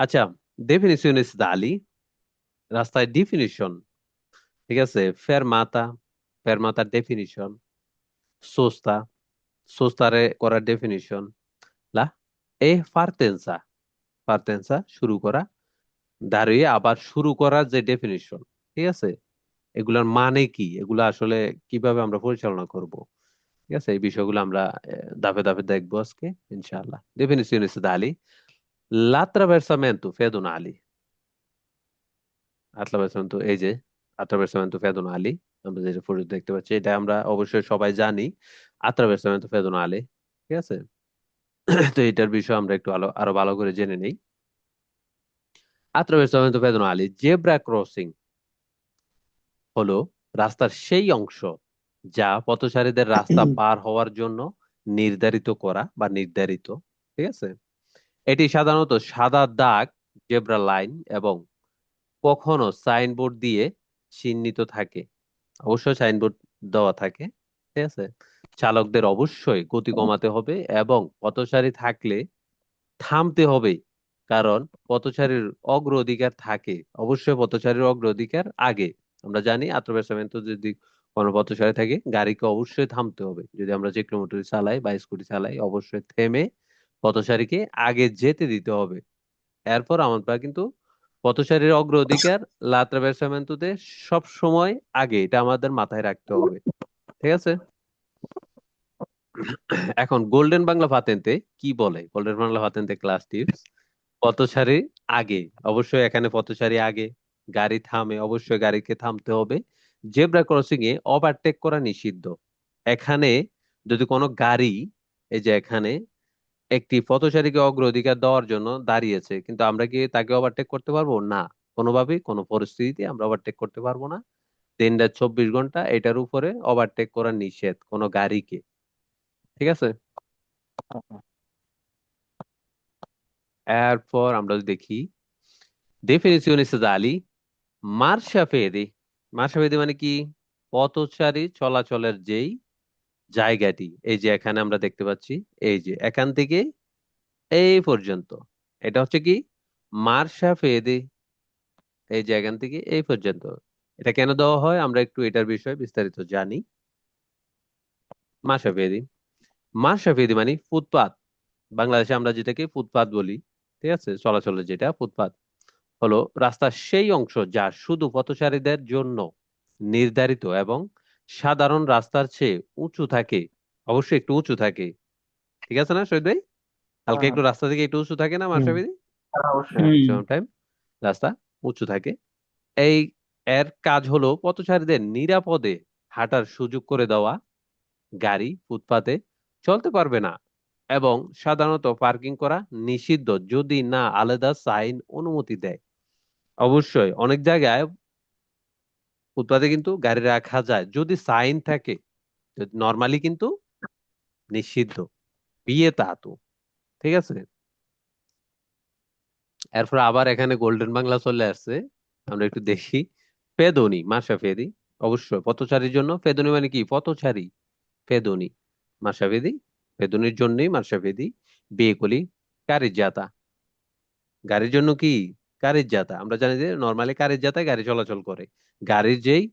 আচ্ছা, definiciones dali, রাস্তায় definition, ঠিক আছে? ফেরমাতা, ফেরমাতার definition, সোস্তা, সোস্তারে করার definition, লা এ ফার্তেন্সা, ফার্তেন্সা শুরু করা, দাঁড়িয়ে আবার শুরু করার যে ডেফিনিশন, ঠিক আছে? এগুলার মানে কি, এগুলা আসলে কিভাবে আমরা পরিচালনা করব, ঠিক আছে? এই বিষয়গুলো আমরা ধাপে ধাপে দেখবো আজকে ইনশাআল্লাহ। definiciones dali, l'attraversamento pedonali, attraversamento, এই যে attraversamento pedonali, আমরা যেটা ফুটেজ দেখতে পাচ্ছি, এটা আমরা অবশ্যই সবাই জানি, attraversamento pedonali, ঠিক আছে? তো এটার বিষয় আমরা একটু আরো ভালো করে জেনে নেই। attraversamento pedonali, জেব্রা ক্রসিং হলো রাস্তার সেই অংশ যা পথচারীদের রাস্তা পার হওয়ার জন্য নির্ধারিত করা বা নির্ধারিত, ঠিক আছে? এটি সাধারণত সাদা দাগ, জেব্রা লাইন এবং কখনো সাইনবোর্ড দিয়ে চিহ্নিত থাকে। অবশ্যই সাইনবোর্ড দেওয়া থাকে, ঠিক আছে? চালকদের অবশ্যই গতি কমাতে হবে এবং পথচারী থাকলে থামতে হবে, কারণ পথচারীর অগ্রাধিকার থাকে। অবশ্যই পথচারীর অগ্রাধিকার আগে। আমরা জানি আত্মব্যবসায়িত যদি কোনো পথচারী থাকে, গাড়িকে অবশ্যই থামতে হবে। যদি আমরা যে কোনো মোটর চালাই বা স্কুটি চালাই, অবশ্যই থেমে পথচারীকে আগে যেতে দিতে হবে। এরপর আমরা কিন্তু পথচারীর অগ্রাধিকার লাত্রাবেসামেন্তুতে সব সময় আগে, এটা আমাদের মাথায় রাখতে হবে, ঠিক আছে? এখন গোল্ডেন বাংলা ভাতেন্তে কি বলে? গোল্ডেন বাংলা ভাতেন্তে ক্লাস টিপস: পথচারী আগে, অবশ্যই এখানে পথচারী আগে, গাড়ি থামে, অবশ্যই গাড়িকে থামতে হবে। জেব্রা ক্রসিং এ ওভারটেক করা নিষিদ্ধ। এখানে যদি কোনো গাড়ি, এই যে এখানে একটি পথচারীকে অগ্রাধিকার দেওয়ার জন্য দাঁড়িয়েছে, কিন্তু আমরা কি তাকে ওভারটেক করতে পারবো? না, কোনোভাবেই কোনো পরিস্থিতিতে আমরা ওভারটেক করতে পারবো না। 3/24 এটার উপরে ওভারটেক করা নিষেধ কোনো গাড়িকে, ঠিক আছে? এরপর আমরা যদি দেখি definiciones dali, মার্শা ফেরি, মার্শা ফেরি মানে কি? পথচারী চলাচলের যেই জায়গাটি, এই যে এখানে আমরা দেখতে পাচ্ছি, এই যে এখান থেকে এই পর্যন্ত, এটা হচ্ছে কি মার্শা ফেরি। এই যে এখান থেকে এই পর্যন্ত, এটা কেন দেওয়া হয় আমরা একটু এটার বিষয়ে বিস্তারিত জানি। মার্শা ফেরি, মার্শা ফেরি মানে ফুটপাত। বাংলাদেশে আমরা যেটাকে ফুটপাত বলি, ঠিক আছে? চলাচলের যেটা ফুটপাত হলো রাস্তার সেই অংশ যা শুধু পথচারীদের জন্য নির্ধারিত এবং সাধারণ রাস্তার চেয়ে উঁচু থাকে। অবশ্যই একটু উঁচু থাকে, ঠিক আছে না শহীদ ভাই? হালকা হ্যাঁ। একটু রাস্তা থেকে একটু উঁচু থাকে না হুম। মার্শাবিদি? হ্যাঁ, হুম। ম্যাক্সিমাম টাইম রাস্তা উঁচু থাকে। এই এর কাজ হলো পথচারীদের নিরাপদে হাঁটার সুযোগ করে দেওয়া। গাড়ি ফুটপাতে চলতে পারবে না এবং সাধারণত পার্কিং করা নিষিদ্ধ যদি না আলাদা সাইন অনুমতি দেয়। অবশ্যই অনেক জায়গায় ফুটপাতে কিন্তু গাড়ি রাখা যায় যদি সাইন থাকে, নর্মালি কিন্তু নিষিদ্ধ, বিয়ে তা তো, ঠিক আছে? এরপর আবার এখানে গোল্ডেন বাংলা চলে আসছে, আমরা একটু দেখি। ফেদনি, মাসা ফেদি, অবশ্যই পথচারীর জন্য ফেদনি মানে কি? পথচারী, ফেদনি, মাসা ফেদি, ফেদনির জন্যই মাসা ফেদি। বেকলি, কারির জাতা, গাড়ির জন্য কি? কারির জাতা। আমরা জানি যে নর্মালি কারির জাতায় গাড়ি চলাচল করে। গাড়ির যেই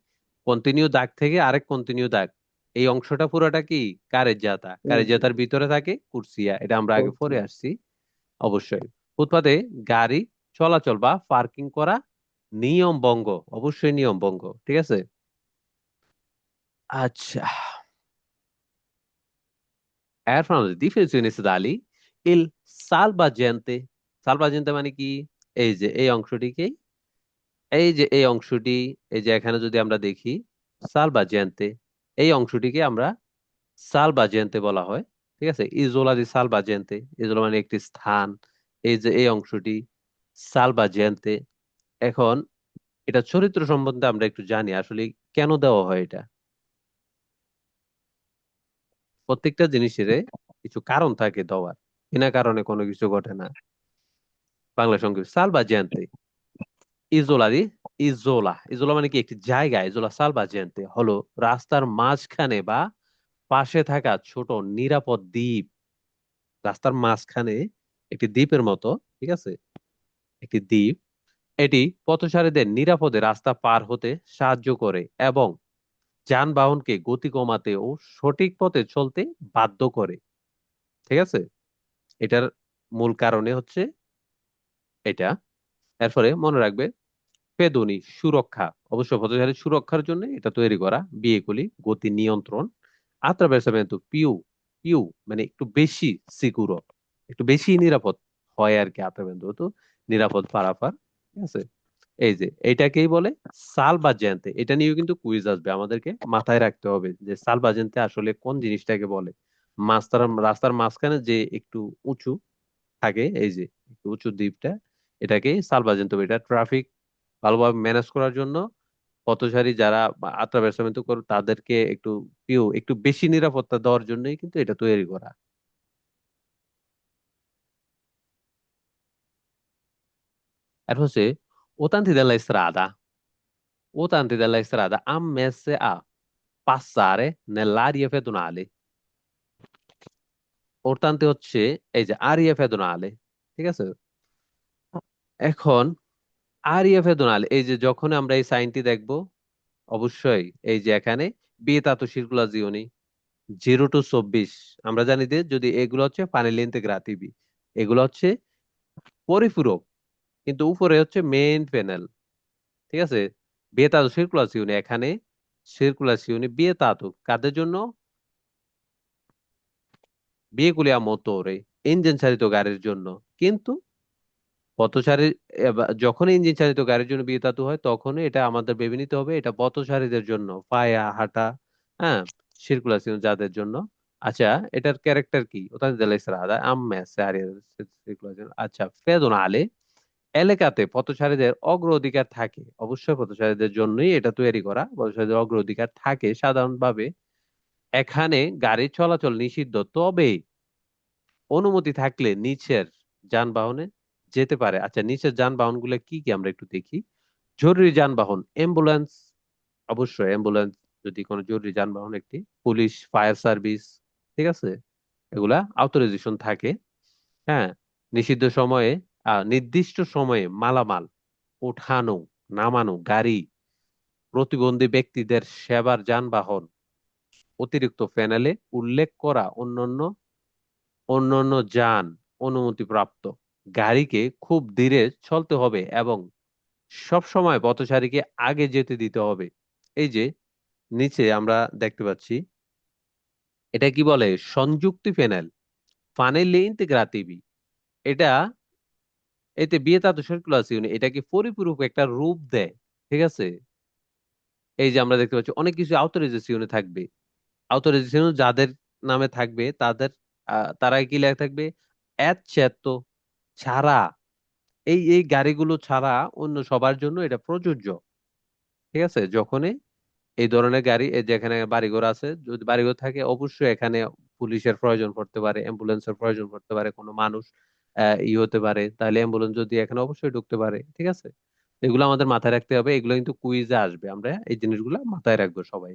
কন্টিনিউ দাগ থেকে আরেক কন্টিনিউ দাগ, এই অংশটা পুরোটা কি? কারের জাতা। কারের জাতার ভিতরে থাকে কুরসিয়া, এটা আমরা আগে পড়ে আসছি। অবশ্যই ফুটপাতে গাড়ি চলাচল বা পার্কিং করা নিয়ম ভঙ্গ, অবশ্যই নিয়ম ভঙ্গ, ঠিক আছে? আচ্ছা, এরপর আমাদের ডিফেন্সিওনিস দালি ইল সালভাজেন্তে, সালভাজেন্তে মানে কি? এই যে এই অংশটিকে, এই যে এই অংশটি, এই যে এখানে যদি আমরা দেখি সালভাজেন্তে, এই অংশটিকে আমরা সালভাজেন্তে বলা হয়, ঠিক আছে? ইজোলা দি সালভাজেন্তে, ইজোলা মানে একটি স্থান। এই যে এই অংশটি সালভাজেন্তে। এখন এটা চরিত্র সম্বন্ধে আমরা একটু জানি আসলে কেন দেওয়া হয় এটা। প্রত্যেকটা জিনিসের কিছু কারণ থাকে দেওয়ার, বিনা কারণে কোনো কিছু ঘটে না। বাংলা সংক্ষেপ সালভাজেন্তে, ইজোলা দি, ইজোলা, ইজোলা মানে কি? একটি জায়গা। ইজোলা সালভাজেন্তে হলো রাস্তার মাঝখানে বা পাশে থাকা ছোট নিরাপদ দ্বীপ। রাস্তার মাঝখানে একটি দ্বীপের মতো, ঠিক আছে? একটি দ্বীপ। এটি পথচারীদের নিরাপদে রাস্তা পার হতে সাহায্য করে এবং যানবাহনকে গতি কমাতে ও সঠিক পথে চলতে বাধ্য করে। ঠিক আছে, এটার মূল কারণে হচ্ছে এটা। এরপরে মনে রাখবে পেদনী সুরক্ষা, অবশ্য পথচারী সুরক্ষার জন্য এটা তৈরি করা ভেহিকুলি গতি নিয়ন্ত্রণ। attraversamento পিউ, পিউ মানে একটু বেশি সিকিউর, একটু বেশি নিরাপদ হয় আর কি। attraversamento তো নিরাপদ পারাপার। ঠিক আছে, এই যে এটাকেই বলে সালবাজেন্তে। এটা নিয়েও কিন্তু কুইজ আসবে, আমাদেরকে মাথায় রাখতে হবে যে সালবাজেন্তে আসলে কোন জিনিসটাকে বলে। রাস্তার মাঝখানে যে একটু উঁচু থাকে, এই যে একটু উঁচু দ্বীপটা, এটাকে সালবাজেন্তে। এটা ট্রাফিক ভালোভাবে ম্যানেজ করার জন্য পথচারী যারা attraversamento করে তাদেরকে একটু একটু বেশি নিরাপত্তা দেওয়ার জন্যই কিন্তু এটা তৈরি করা। আর হচ্ছে utenti della strada, utenti della strada ammesse a passare nell'area pedonale। utenti হচ্ছে এই যে আরিয়া ফেদনালে। ঠিক আছে, এখন আরিয়া ফেদনালে, এই যে যখন আমরা এই সাইনটি দেখব, অবশ্যই এই যে এখানে বিয়েতাতো সির্কুলাজিওনি 0 to 24, আমরা জানি যে যদি এগুলো হচ্ছে ফানেলে ইন্তেগ্রাতিভি, এগুলো হচ্ছে পরিপূরক, কিন্তু উপরে হচ্ছে মেইন প্যানেল। ঠিক আছে, বিয়েতাতো সির্কুলাসিওনি, এখানে সির্কুলাসিওনি বিয়েতাতো কাদের জন্য? বিয়েগুলিয়া মোটরে, ইঞ্জিন চালিত গাড়ির জন্য। কিন্তু পথচারী যখন ইঞ্জিন চালিত গাড়ির জন্য বিয়েতাতু হয়, তখন এটা আমাদের ভেবে নিতে হবে এটা পথচারীদের জন্য, পায়ে হাঁটা, হ্যাঁ, সির্কুলাসিওন যাদের জন্য। আচ্ছা, এটার ক্যারেক্টার কি? ওটা দিলাইছে রাদা আম্মে সারিয়া সির্কুলাসিওন। আচ্ছা, ফেদুন এলাকাতে পথচারীদের অগ্রাধিকার থাকে, অবশ্যই পথচারীদের জন্যই এটা তৈরি করা, পথচারীদের অগ্রাধিকার থাকে সাধারণভাবে। এখানে গাড়ি চলাচল নিষিদ্ধ, তবে অনুমতি থাকলে নিচের যানবাহনে যেতে পারে। আচ্ছা, নিচের যানবাহনগুলো কি কি আমরা একটু দেখি। জরুরি যানবাহন, অ্যাম্বুলেন্স, অবশ্যই অ্যাম্বুলেন্স যদি কোনো জরুরি যানবাহন, একটি পুলিশ, ফায়ার সার্ভিস। ঠিক আছে, এগুলা অথরাইজেশন থাকে। হ্যাঁ, নিষিদ্ধ সময়ে নির্দিষ্ট সময়ে মালামাল ওঠানো, নামানো, গাড়ি, প্রতিবন্ধী ব্যক্তিদের সেবার যানবাহন, অতিরিক্ত প্যানেলে উল্লেখ করা অন্যান্য অন্যান্য যান অনুমতিপ্রাপ্ত। গাড়িকে খুব ধীরে চলতে হবে এবং সব সময় পথচারীকে আগে যেতে দিতে হবে। এই যে নিচে আমরা দেখতে পাচ্ছি, এটা কি বলে? সংযুক্তি প্যানেল, ফানেলে ইন্তেগ্রাতিভি। এটা এতে বিয়েতাতো সার্কুলাসিওনে এটাকে পরিপূরক একটা রূপ দেয়। ঠিক আছে, এই যে আমরা দেখতে পাচ্ছি অনেক কিছু আউথোরাইজেশনে থাকবে। আউথোরাইজেশন যাদের নামে থাকবে তাদের তারা কি লেখা থাকবে? এচ্ছেতো ছাড়া, এই এই গাড়িগুলো ছাড়া অন্য সবার জন্য এটা প্রযোজ্য। ঠিক আছে, যখনই এই ধরনের গাড়ি, এই যেখানে বাড়িঘর আছে, যদি বাড়িঘর থাকে, অবশ্যই এখানে পুলিশের প্রয়োজন পড়তে পারে, অ্যাম্বুলেন্সের প্রয়োজন পড়তে পারে, কোনো মানুষ হতে পারে, তাহলে অ্যাম্বুলেন্স যদি এখানে অবশ্যই ঢুকতে পারে। ঠিক আছে, এগুলো আমাদের মাথায় রাখতে হবে, এগুলো কিন্তু কুইজে আসবে, আমরা এই জিনিসগুলো মাথায় রাখবো সবাই।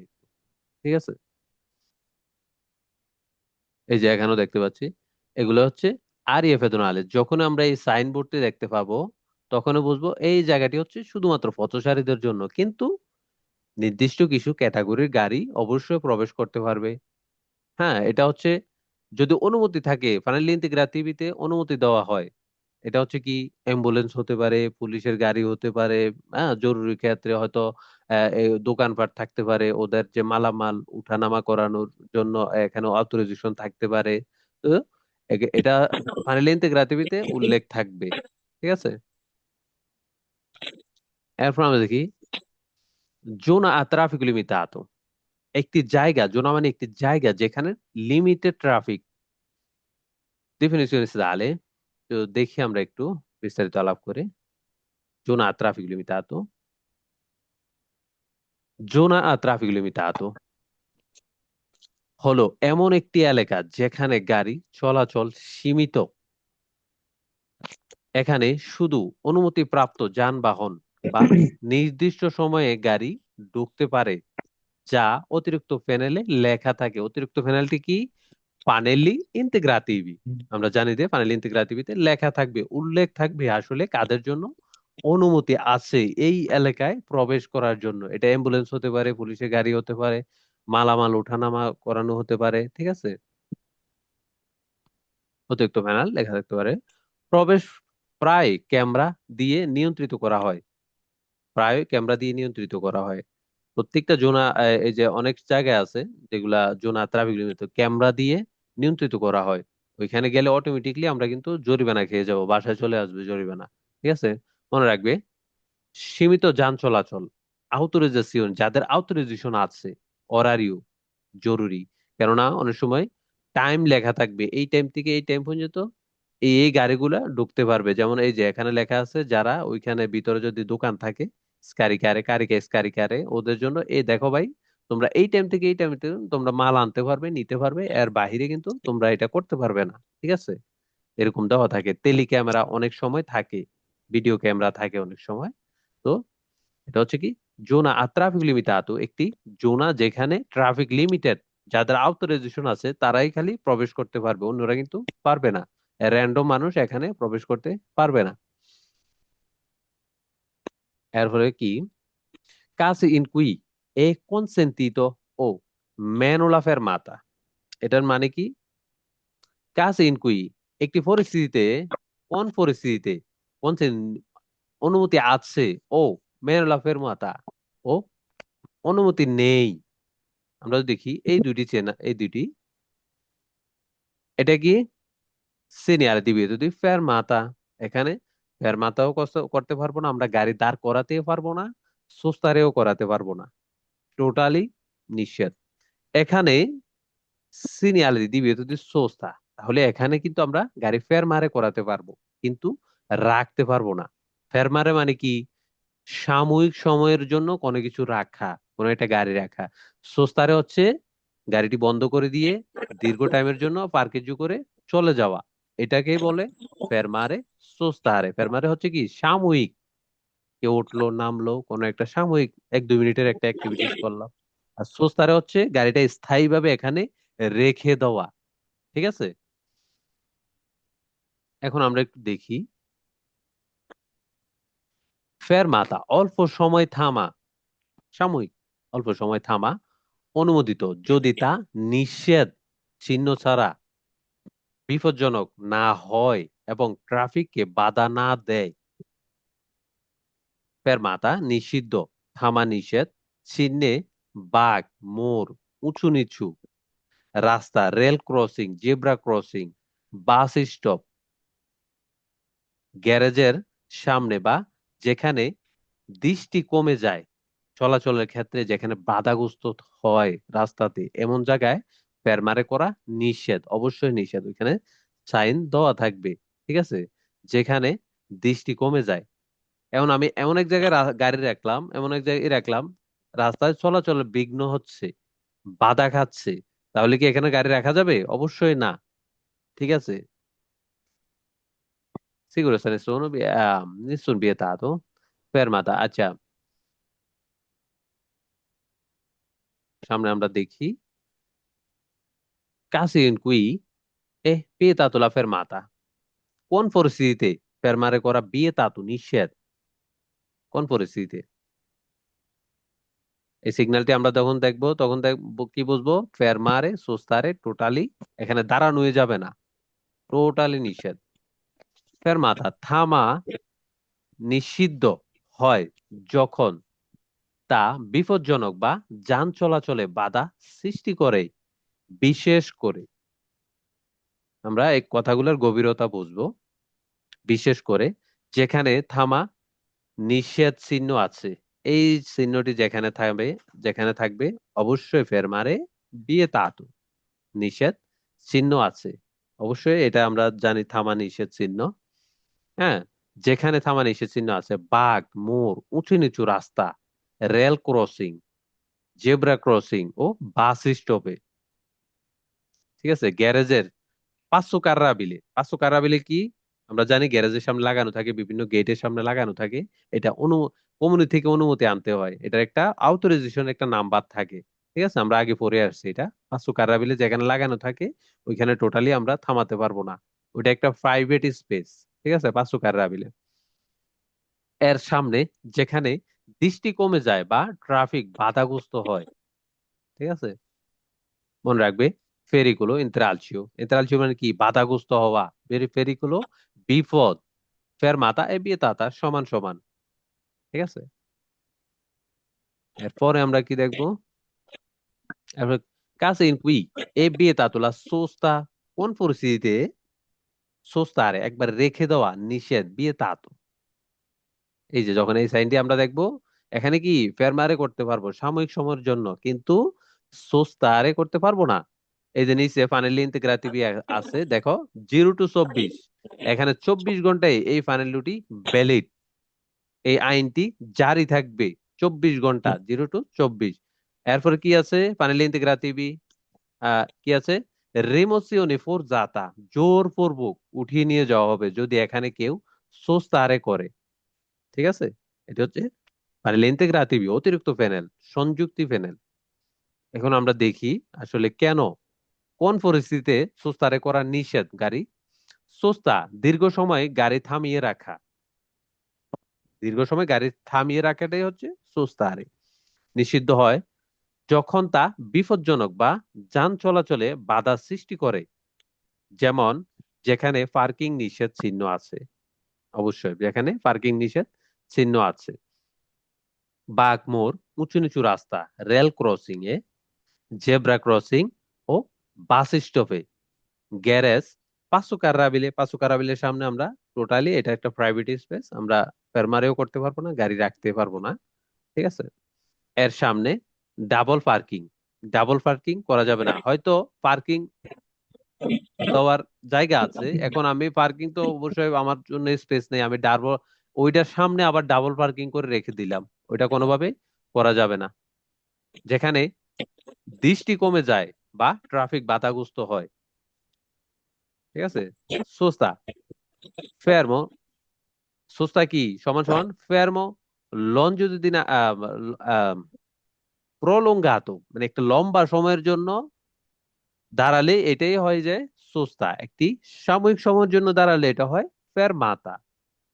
ঠিক আছে, এই যে এখানেও দেখতে পাচ্ছি, এগুলো হচ্ছে আরিয়া ফেদনালে। যখন আমরা এই সাইনবোর্ডটি দেখতে পাবো, তখনও বুঝবো এই জায়গাটি হচ্ছে শুধুমাত্র পথচারীদের জন্য, কিন্তু নির্দিষ্ট কিছু ক্যাটাগরির গাড়ি অবশ্যই প্রবেশ করতে পারবে। হ্যাঁ, এটা হচ্ছে যদি অনুমতি থাকে, ফাইনালি ইন্টিগ্রেটিভিতে অনুমতি দেওয়া হয়। এটা হচ্ছে কি, অ্যাম্বুলেন্স হতে পারে, পুলিশের গাড়ি হতে পারে, হ্যাঁ, জরুরি ক্ষেত্রে হয়তো দোকানপাট থাকতে পারে, ওদের যে মালামাল উঠানামা করানোর জন্য এখানে অথরাইজেশন থাকতে পারে। তো এটা ফাইনালি ইন্টিগ্রেটিভিতে উল্লেখ থাকবে। ঠিক আছে, এরপর আমরা দেখি জোনা আ ট্রাফিক লিমিটাতো। একটি জায়গা, জোনা মানে একটি জায়গা যেখানে লিমিটেড ট্রাফিক। definizione statale, তো দেখি আমরা একটু বিস্তারিত আলাপ করে। জোনা a traffico limitato, zona a traffico limitato হলো এমন একটি এলাকা যেখানে গাড়ি চলাচল সীমিত। এখানে শুধু অনুমতিপ্রাপ্ত যানবাহন বা নির্দিষ্ট সময়ে গাড়ি ঢুকতে পারে, যা অতিরিক্ত প্যানেলে লেখা থাকে। অতিরিক্ত প্যানেলটি কি? ফানেলি ইন্টিগ্রাটিভি, আমরা জানি যে ফানেলি ইন্টিগ্রাটিভিতে লেখা থাকবে, উল্লেখ থাকবে আসলে কাদের জন্য অনুমতি আছে এই এলাকায় প্রবেশ করার জন্য। এটা অ্যাম্বুলেন্স হতে পারে, পুলিশের গাড়ি হতে পারে, মালামাল ওঠানামা করানো হতে পারে, ঠিক আছে। অতিরিক্ত প্যানেল লেখা থাকতে পারে। প্রবেশ প্রায় ক্যামেরা দিয়ে নিয়ন্ত্রিত করা হয়, প্রায় ক্যামেরা দিয়ে নিয়ন্ত্রিত করা হয়। প্রত্যেকটা জোনা এই যে অনেক জায়গায় আছে যেগুলা জোনা ট্রাফিক লিমিট ক্যামেরা দিয়ে নিয়ন্ত্রিত করা হয়। ওইখানে গেলে অটোমেটিকলি আমরা কিন্তু জরিমানা খেয়ে যাব, বাসায় চলে আসবে জরিমানা। ঠিক আছে, মনে রাখবে। সীমিত যান চলাচল, আউথোরাইজেশন, যাদের আউথোরাইজেশন আছে, অরারিও জরুরি। কেননা অনেক সময় টাইম লেখা থাকবে, এই টাইম থেকে এই টাইম পর্যন্ত এই এই গাড়িগুলা ঢুকতে পারবে। যেমন এই যে এখানে লেখা আছে, যারা ওইখানে ভিতরে যদি দোকান থাকে, স্কারিকারে কারিকা স্কারিকারে, ওদের জন্য এই দেখো ভাই, তোমরা এই টাইম থেকে এই টাইম তোমরা মাল আনতে পারবে, নিতে পারবে, এর বাইরে কিন্তু তোমরা এটা করতে পারবে না। ঠিক আছে, এরকম দেওয়া থাকে। টেলি ক্যামেরা অনেক সময় থাকে, ভিডিও ক্যামেরা থাকে অনেক সময়। তো এটা হচ্ছে কি জোনা আর ট্রাফিক লিমিটাতো, একটি জোনা যেখানে ট্রাফিক লিমিটেড, যাদের আউথরাইজেশন আছে তারাই খালি প্রবেশ করতে পারবে, অন্যরা কিন্তু পারবে না। র্যান্ডম মানুষ এখানে প্রবেশ করতে পারবে না। এর ফলে কি, কাসি ইন কুই এ কনসেন্টিতো ও মেনোলা ফেরমাতা, এটার মানে কি, কাসি ইন কুই একটি পরিস্থিতিতে, কোন পরিস্থিতিতে কনসেন অনুমতি আছে, ও মেনোলা ফেরমাতা ও অনুমতি নেই। আমরা যদি দেখি এই দুইটি চেনা, এই দুইটি, এটা কি সিনিয়র দিবে যদি ফের মাথা, এখানে ফের মাথাও করতে পারবো না, আমরা গাড়ি দাঁড় করাতেও পারবো না, সুস্তারেও করাতে পারবো না, টোটালি নিষেধ। এখানে সিনিয়র দিবে যদি সস্তা, তাহলে এখানে কিন্তু আমরা গাড়ি ফের মারে করাতে পারবো, কিন্তু রাখতে পারবো না। ফের মারে মানে কি, সাময়িক সময়ের জন্য কোনো কিছু রাখা, কোনো একটা গাড়ি রাখা। সস্তারে হচ্ছে গাড়িটি বন্ধ করে দিয়ে দীর্ঘ টাইমের জন্য পার্কেজু করে চলে যাওয়া, এটাকেই বলে ফেরমারে সোস্তারে। ফেরমারে হচ্ছে কি সাময়িক, কেউ উঠলো নামলো, কোনো একটা সাময়িক 1-2 মিনিটের একটা অ্যাক্টিভিটিস করলাম। আর সোস্তারে হচ্ছে গাড়িটা স্থায়ীভাবে এখানে রেখে দেওয়া। ঠিক আছে, এখন আমরা একটু দেখি। ফেরমাতা অল্প সময় থামা, সাময়িক, অল্প সময় থামা অনুমোদিত যদি তা নিষেধ চিহ্ন ছাড়া বিপজ্জনক না হয় এবং ট্রাফিককে বাধা না দেয়। ফেরমাতা নিষিদ্ধ, থামা নিষেধ, চিহ্নে বাঁক, মোড়, উঁচু নিচু রাস্তা, rail crossing, zebra crossing, bus stop, গ্যারেজের সামনে বা যেখানে দৃষ্টি কমে যায়, চলাচলের ক্ষেত্রে যেখানে বাধাগ্রস্ত হয় রাস্তাতে, এমন জায়গায় ফেরমারে করা নিষেধ, অবশ্যই নিষেধ। ওইখানে সাইন দেওয়া থাকবে। ঠিক আছে, যেখানে দৃষ্টি কমে যায়। এখন আমি এমন এক জায়গায় গাড়ি রাখলাম, এমন এক জায়গায় রাখলাম, রাস্তায় চলাচলে বিঘ্ন হচ্ছে, বাধা খাচ্ছে, তাহলে কি এখানে গাড়ি রাখা যাবে? অবশ্যই না। ঠিক আছে, sicuro se nessun vietato, fermata। আচ্ছা, সামনে আমরা দেখি, casi in cui è vietato la fermata, কোন পরিস্থিতিতে ফেরমারে করা বিয়েতাতু নিষেধ, কোন পরিস্থিতিতে? এই সিগন্যালটি আমরা যখন দেখবো তখন দেখবো কি বুঝবো, ফেরমারে সোস্তারে টোটালি, এখানে দাঁড়ানো যাবে না, টোটালি নিষেধ। ফেরমাতা থামা নিষিদ্ধ হয় যখন তা বিপজ্জনক বা যান চলাচলে বাধা সৃষ্টি করে, বিশেষ করে, আমরা এই কথাগুলোর গভীরতা বুঝবো, বিশেষ করে যেখানে থামা নিষেধ চিহ্ন আছে, এই চিহ্নটি যেখানে থাকবে, যেখানে থাকবে অবশ্যই ফের মারে বিয়ে তাতু, নিষেধ চিহ্ন আছে। অবশ্যই এটা আমরা জানি থামা নিষেধ চিহ্ন। হ্যাঁ, যেখানে থামা নিষেধ চিহ্ন আছে, বাঁক, মোড়, উঁচু নিচু রাস্তা, রেল ক্রসিং, জেব্রা ক্রসিং ও বাস স্টপে। ঠিক আছে, গ্যারেজের পাঁচশো কাররা বিলে, পাঁচশো কাররা বিলে কি, আমরা জানি গ্যারেজের সামনে লাগানো থাকে, বিভিন্ন গেটের সামনে লাগানো থাকে। এটা কমিউনি থেকে অনুমতি আনতে হয়, এটার একটা আউথরাইজেশন একটা নাম্বার থাকে। ঠিক আছে, আমরা আগে পড়ে আসছি এটা, পাঁচশো কারাবিলে যেখানে লাগানো থাকে ওইখানে টোটালি আমরা থামাতে পারবো না। ওইটা একটা প্রাইভেট স্পেস। ঠিক আছে, পাঁচশো কারাবিলে এর সামনে যেখানে দৃষ্টি কমে যায় বা ট্রাফিক বাধাগ্রস্ত হয়। ঠিক আছে, মনে রাখবে, ফেরিকুলো ইন্ত্রালচিও, ইন্ত্রালচিও মানে কি, বাধাগ্রস্ত হওয়া। ফেরিকুলো বিপদ, ফেরমাতা এ বিয়েতাতা সমান সমান। ঠিক আছে, এরপরে আমরা কি দেখবো? এরপর কাছে ইনকুই এ বিয়েতাতুলা সোস্তা, কোন পরিস্থিতিতে সোস্তারে একবার রেখে দেওয়া নিষেধ বিয়ে তাতো। এই যে যখন এই সাইনটি আমরা দেখবো, এখানে কি ফেরমারে করতে পারবো সাময়িক সময়ের জন্য, কিন্তু সোস্তারে করতে পারবো না। এই যে নিচে ফাইনালি ইন্টিগ্রেটিভ আছে দেখো, 0 to 24, এখানে 24 ঘন্টায় এই ফাইনালিটি ভ্যালিড, এই আইনটি জারি থাকবে 24 ঘন্টা, 0 to 24। এরপরে কি আছে ফাইনালি ইন্টিগ্রেটিভ, কি আছে, রিমোসিওনি ফোর জাতা, জোরপূর্বক উঠিয়ে নিয়ে যাওয়া হবে যদি এখানে কেউ সোস্তারে করে। ঠিক আছে, এটা হচ্ছে মানে ইন্টিগ্রাটিভি, অতিরিক্ত প্যানেল, সংযুক্তি প্যানেল। এখন আমরা দেখি আসলে কেন, কোন পরিস্থিতিতে সুস্তারে করা নিষেধ গাড়ি। সুস্তা দীর্ঘ সময় গাড়ি থামিয়ে রাখা, দীর্ঘ সময় গাড়ি থামিয়ে রাখাটাই হচ্ছে সুস্তারে নিষিদ্ধ হয় যখন তা বিপজ্জনক বা যান চলাচলে বাধা সৃষ্টি করে। যেমন যেখানে পার্কিং নিষেধ চিহ্ন আছে, অবশ্যই যেখানে পার্কিং নিষেধ চিহ্ন আছে, বাঁক মোড়, উঁচু নিচু রাস্তা, রেল ক্রসিং এ, জেব্রা ক্রসিং ও বাস স্টপে, গ্যারেজ, পাঁচশো কারাবিলের সামনে আমরা টোটালি, এটা একটা প্রাইভেট স্পেস, আমরা ফেরমারেও করতে পারবো না, গাড়ি রাখতে পারবো না। ঠিক আছে, এর সামনে ডাবল পার্কিং, ডাবল পার্কিং করা যাবে না। হয়তো পার্কিং দেওয়ার জায়গা আছে, এখন আমি পার্কিং তো অবশ্যই আমার জন্য স্পেস নেই, আমি ডাবল, ওইটার সামনে আবার ডাবল পার্কিং করে রেখে দিলাম, ওইটা কোনোভাবে করা যাবে না। যেখানে দৃষ্টি কমে যায় বা ট্রাফিক বাধাগ্রস্ত হয়। ঠিক আছে, সোস্তা ফেরমো, সোস্তা কি সমান সমান ফেরমো লঞ্জুদিনা প্রলঙ্গাতো, মানে একটা লম্বা সময়ের জন্য দাঁড়ালে এটাই হয় যে সোস্তা, একটি সাময়িক সময়ের জন্য দাঁড়ালে এটা হয় ফেরমাতা,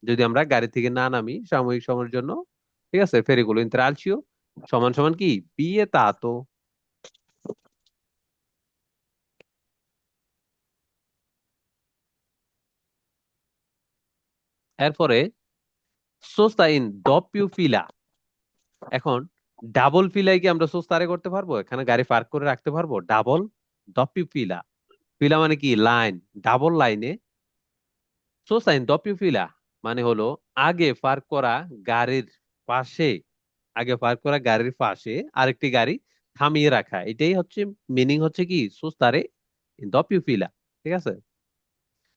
যদি আমরা গাড়ি থেকে না নামি সাময়িক সময়ের জন্য। ঠিক আছে, ফেরিগুলো ইন্ত্রালচিও সমান সমান কি বিয়ে তাতো। এরপরে সোস্তা ইন দপিউ ফিলা। এখন ডাবল ফিলাই কি আমরা সোস্তারে করতে পারবো, এখানে গাড়ি পার্ক করে রাখতে পারবো? ডাবল দপিউ ফিলা, ফিলা মানে কি লাইন, ডাবল লাইনে সোসাইন দপিউ ফিলা মানে হলো আগে পার্ক করা গাড়ির পাশে, আগে পার্ক করা গাড়ির পাশে আরেকটি গাড়ি থামিয়ে রাখা, এটাই হচ্ছে মিনিং, হচ্ছে কি সোস্তারে দপিউ ফিলা। ঠিক আছে,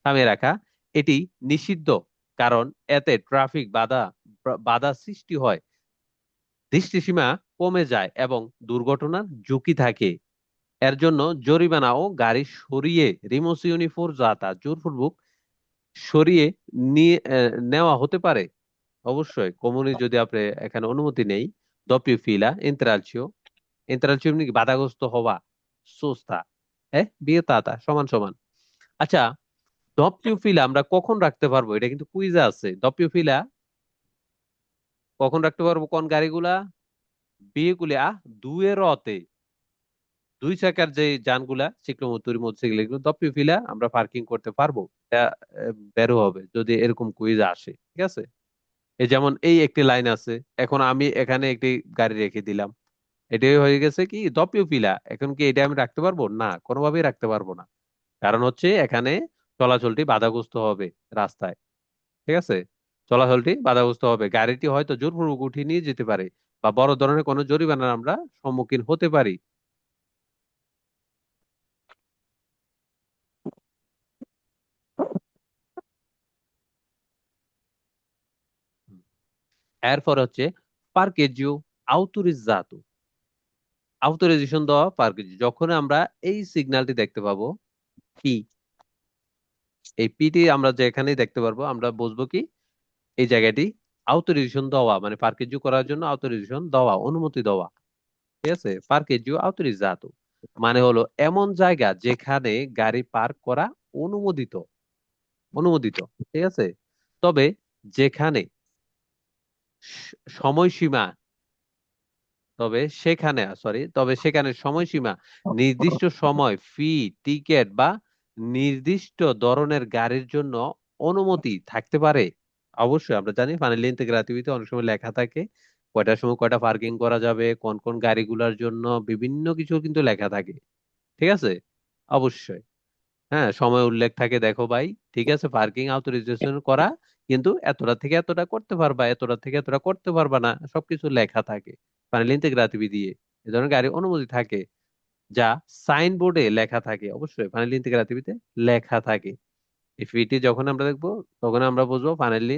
থামিয়ে রাখা এটি নিষিদ্ধ, কারণ এতে ট্রাফিক বাধা সৃষ্টি হয়, দৃষ্টিসীমা কমে যায় এবং দুর্ঘটনার ঝুঁকি থাকে। এর জন্য জরিমানা ও গাড়ি সরিয়ে রিমোসিওনি ফোর যাতা, জোরপূর্বক সরিয়ে নিয়ে নেওয়া হতে পারে। অবশ্যই কমুনি যদি আপনি এখানে অনুমতি নেই, দপিও ফিলা ইন্তেরালচিও, ইন্তেরালচিও মানে কি বাধাগ্রস্ত হওয়া, সোস্তা বিয়ে তাতা সমান সমান। আচ্ছা, দপিও ফিলা আমরা কখন রাখতে পারবো, এটা কিন্তু কুইজে আছে। দপিও ফিলা কখন রাখতে পারবো, কোন গাড়িগুলা? বিয়েগুলি দুয়ের অতে, দুই চাকার যে যানগুলা সিক্লোমোটর মোটরসাইকেল, এগুলো দপিও ফিলা আমরা পার্কিং করতে পারবো। এটা বেরো হবে যদি এরকম কুইজ আসে। ঠিক আছে, এই যেমন এই একটি লাইন আছে, এখন আমি এখানে একটি গাড়ি রেখে দিলাম, এটাই হয়ে গেছে কি দপিও পিলা। এখন কি এটা আমি রাখতে পারবো? না, কোনোভাবেই রাখতে পারবো না, কারণ হচ্ছে এখানে চলাচলটি বাধাগ্রস্ত হবে রাস্তায়। ঠিক আছে, চলাচলটি বাধাগ্রস্ত হবে, গাড়িটি হয়তো জোরপূর্বক উঠিয়ে নিয়ে যেতে পারে বা বড় ধরনের কোনো জরিমানার আমরা সম্মুখীন হতে পারি। এরপর হচ্ছে পার্কেজিও আউটোরিজাতো, আউটোরিজেশন দেওয়া পার্কেজিও, যখন আমরা এই সিগন্যালটি দেখতে পাবো, পি, এই পিটি আমরা যেখানেই দেখতে পারবো আমরা বুঝবো কি এই জায়গাটি আউথোরিজেশন দেওয়া, মানে পার্কেজিও করার জন্য আউথোরিজেশন দেওয়া, অনুমতি দেওয়া। ঠিক আছে, পার্কেজিও আউথোরিজাতো। মানে হলো এমন জায়গা যেখানে গাড়ি পার্ক করা অনুমোদিত, অনুমোদিত, ঠিক আছে। তবে যেখানে সময়সীমা, তবে সেখানে সময়সীমা, নির্দিষ্ট সময়, ফি, টিকেট বা নির্দিষ্ট ধরনের গাড়ির জন্য অনুমতি থাকতে পারে। অবশ্যই আমরা জানি ফাইনালি ইন্টিগ্রেটিভিতে অনেক সময় লেখা থাকে কয়টার সময় কয়টা পার্কিং করা যাবে, কোন কোন গাড়িগুলোর জন্য, বিভিন্ন কিছু কিন্তু লেখা থাকে, ঠিক আছে। অবশ্যই, হ্যাঁ, সময় উল্লেখ থাকে, দেখো ভাই, ঠিক আছে, পার্কিং অথরাইজেশন করা, কিন্তু এতটা থেকে এতটা করতে পারবা, এতটা থেকে এতটা করতে পারবা না, সবকিছু লেখা থাকে ফাইনালি ইন্টিগ্রেটিভ দিয়ে। এ ধরনের গাড়ি অনুমতি থাকে, যা সাইনবোর্ডে লেখা থাকে, অবশ্যই ফাইনালি ইন্টিগ্রেটিভিতে লেখা থাকে। এই ফিটি যখন আমরা দেখবো তখন আমরা বুঝবো ফাইনালি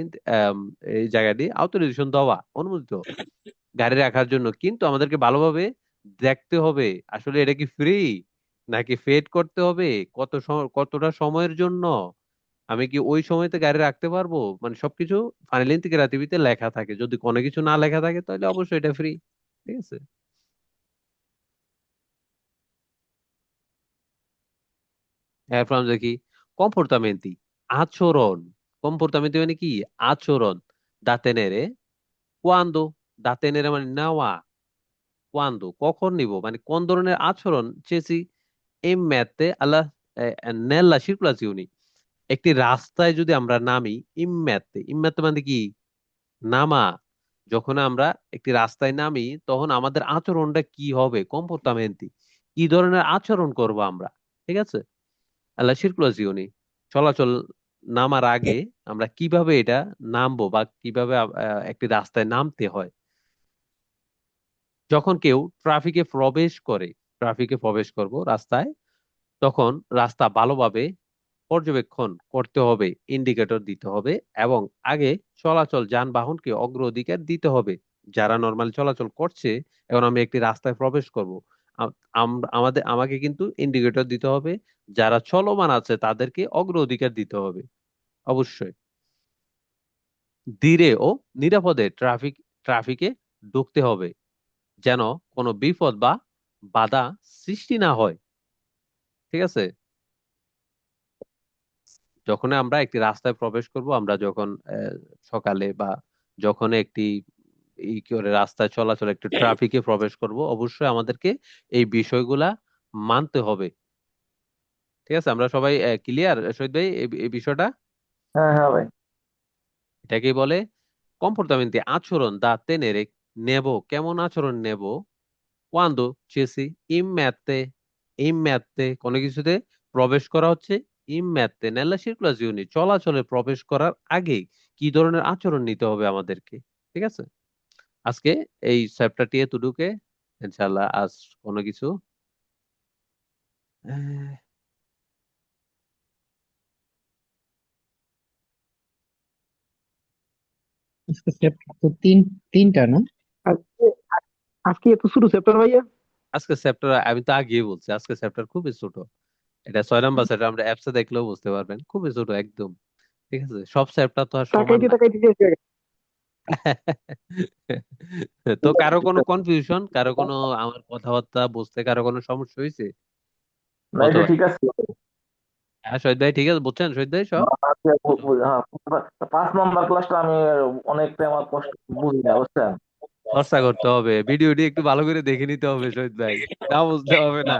এই জায়গাটি অথরাইজেশন দেওয়া, অনুমোদিত গাড়ি রাখার জন্য। কিন্তু আমাদেরকে ভালোভাবে দেখতে হবে আসলে এটা কি ফ্রি নাকি পেড করতে হবে, কতটা সময়ের জন্য, আমি কি ওই সময়তে গাড়ি রাখতে পারবো, মানে সবকিছু ফাইনালি ইন্টিগ্রেটিভিতে লেখা থাকে। যদি কোনো কিছু না লেখা থাকে তাহলে অবশ্যই এটা ফ্রি, ঠিক আছে। এরপর আমরা দেখি কম্পোর্টামেন্টি, আচরণ। কম্পোর্টামেন্টি মানে কি? আচরণ। দাতেনেরে কোয়ান্দো, দাতেনেরে মানে নেওয়া, কোয়ান্দো কখন নিব, মানে কোন ধরনের আচরণ চেয়েছি। ইম্মেতে আল্লাহ নেল্লা সিরকুলাসিউনি, একটি রাস্তায় যদি আমরা নামি, ইম্মেতে, ইম্মেতে মানে কি? নামা। যখন আমরা একটি রাস্তায় নামি তখন আমাদের আচরণটা কি হবে, কম্পোর্টামেন্টি, কি ধরনের আচরণ করব আমরা, ঠিক আছে। আল্লাহ সিরকুলাসিওনি, চলাচল, নামার আগে আমরা কিভাবে এটা নামবো বা কিভাবে একটি রাস্তায় নামতে হয়। যখন কেউ ট্রাফিকে প্রবেশ করব রাস্তায়, তখন রাস্তা ভালোভাবে পর্যবেক্ষণ করতে হবে, ইন্ডিকেটর দিতে হবে, এবং আগে চলাচল যানবাহনকে অগ্রাধিকার দিতে হবে। যারা নর্মালি চলাচল করছে, এখন আমি একটি রাস্তায় প্রবেশ করব, আমাকে কিন্তু ইন্ডিকেটর দিতে হবে। যারা চলমান আছে তাদেরকে অগ্রাধিকার দিতে হবে, অবশ্যই। ধীরে ও নিরাপদে ট্রাফিকে ঢুকতে হবে, যেন কোনো বিপদ বা বাধা সৃষ্টি না হয়, ঠিক আছে। যখন আমরা একটি রাস্তায় প্রবেশ করব, আমরা যখন সকালে বা যখন একটি এই কি করে রাস্তায় চলাচল, একটি ট্রাফিকে প্রবেশ করব, অবশ্যই আমাদেরকে এই বিষয়গুলা মানতে হবে, ঠিক আছে। আমরা সবাই ক্লিয়ার, শহীদ ভাই, এই বিষয়টা? হ্যাঁ হ্যাঁ ভাই। এটাকেই বলে কম্পোর্টামেন্টে, আচরণ। দা তেনেরে, নেব, কেমন আচরণ নেব। কোয়ান্দো চেসি ইম্যাতে, ইম্যাতে কোনো কিছুতে প্রবেশ করা হচ্ছে, ইম্যাতে নেলা সিরকুলাসিওনি, চলাচলে প্রবেশ করার আগে কি ধরনের আচরণ নিতে হবে আমাদেরকে, ঠিক আছে। আজকে এই চ্যাপ্টারটি এতটুকুকে, ইনশাআল্লাহ আজ কোনো কিছু আহ, আজকে চ্যাপ্টার তো তিনটা না? আজকে আজকে এত শুরু চ্যাপ্টার ভাইয়া? আজকে চ্যাপ্টার, আমি তো আগেই বলছি আজকে চ্যাপ্টার খুবই ছোট। এটা 6 নম্বর চ্যাপ্টার, আমরা অ্যাপসে দেখলেও বুঝতে পারবেন, খুবই ছোট একদম, ঠিক আছে। সব চ্যাপ্টার তো আর সমান তাকাইতে না। তাকাইতে শেষ হয়ে গেছে। তো কারো কোনো কনফিউশন, কারো কোনো আমার কথাবার্তা বুঝতে কারো কোনো সমস্যা হয়েছে? না বলতে এটা পারেন। ঠিক আছে। হ্যাঁ শহীদ ভাই, ঠিক আছে, বুঝছেন শহীদ ভাই সব? আজকে হ্যাঁ, 5 নম্বর ক্লাসটা আমি অনেকটা আমার কষ্ট বুঝি না বুঝছেন। চর্চা করতে হবে, ভিডিওটি একটু ভালো করে দেখে নিতে হবে শহীদ ভাই, না বুঝতে হবে না,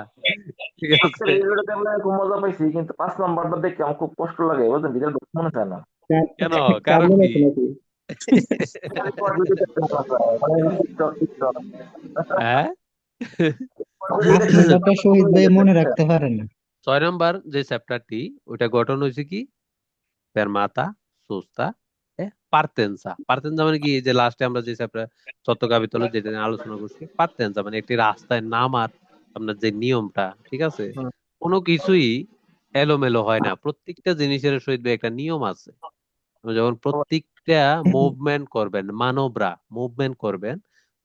ঠিক আজকের আছে। এই ভিডিওটা দেখলে খুব মজা পাইছি, কিন্তু 5 নম্বরটা দেখে আমার খুব কষ্ট লাগে বুঝছেন, ভিডিও দেখতে মনে চায় না। কেন? কারণ কান্দে কি? নাকি নাকি? খালি short video দেখতে মনে চায়, মানে টিকটক টিকটক হ্যাঁ। short video দেখলে আপনার কথা দেখতে শহীদ ভালো ভাই লাগে মনে বুঝছেন? রাখতে পারেন না। 6 নম্বর যে চ্যাপ্টারটি, ওইটা গঠন হয়েছে কি, ফেরমাতা সুস্তা এ পার্তেন্সা। পার্তেন্সা মানে কি? এই যে লাস্টে আমরা যে চ্যাপ্টার সত্য কাবিতল যেটা নিয়ে আলোচনা করছি, পার্তেন্সা মানে একটি রাস্তায় নামার আপনার যে নিয়মটা, ঠিক আছে। হুম। কোনো কিছুই এলোমেলো হয় না, প্রত্যেকটা জিনিসের সহিত একটা নিয়ম আছে। আপনি যখন প্রত্যেকটা মুভমেন্ট করবেন, মানবরা মুভমেন্ট করবেন,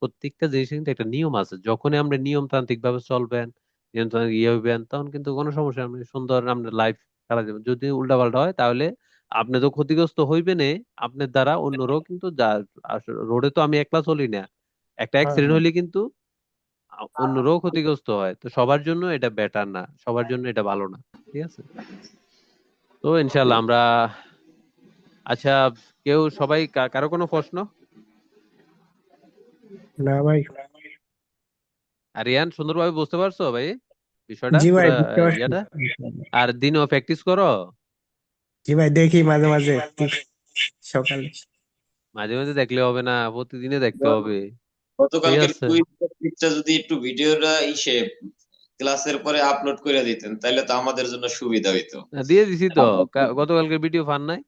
প্রত্যেকটা জিনিসের কিন্তু একটা নিয়ম আছে। যখনই আপনি নিয়মতান্ত্রিক ভাবে চলবেন, নিয়মতান্ত্রিক ইয়ে হইবেন, তখন কিন্তু কোনো সমস্যা, আপনি সুন্দর আপনার লাইফ চালা যাবে। যদি উল্টাপাল্টা হয় তাহলে আপনি তো ক্ষতিগ্রস্ত হইবেনই, আপনার দ্বারা অন্যরাও কিন্তু, যা রোডে তো আমি একলা চলি না, একটা হুম অ্যাক্সিডেন্ট হুম। হইলে কিন্তু অন্যরাও ক্ষতিগ্রস্ত হয়, তো সবার জন্য এটা বেটার না, সবার জন্য এটা ভালো না। ঠিক আছে, তো ইনশাল্লাহ আমরা, আচ্ছা, কেউ সবাই কারো কোনো প্রশ্ন? না ভাই। আরিয়ান, সুন্দরভাবে বুঝতে পারছো ভাই বিষয়টা জি ভাই, পুরা বুঝতে পারছি। ইয়াটা? আর দিনও প্র্যাকটিস করো? জি ভাই, দেখি মাঝে মাঝে সকালে। মাঝে মাঝে দেখলে হবে না, প্রতিদিনে দেখতে হবে। ঠিক গতকালকের আছে, কুইজটা যদি একটু ভিডিওটা ক্লাসের পরে আপলোড করে দিতেন তাহলে তো আমাদের জন্য সুবিধা হইতো। দিয়ে দিছি তো। গতকালকে ভিডিও ফান নাই?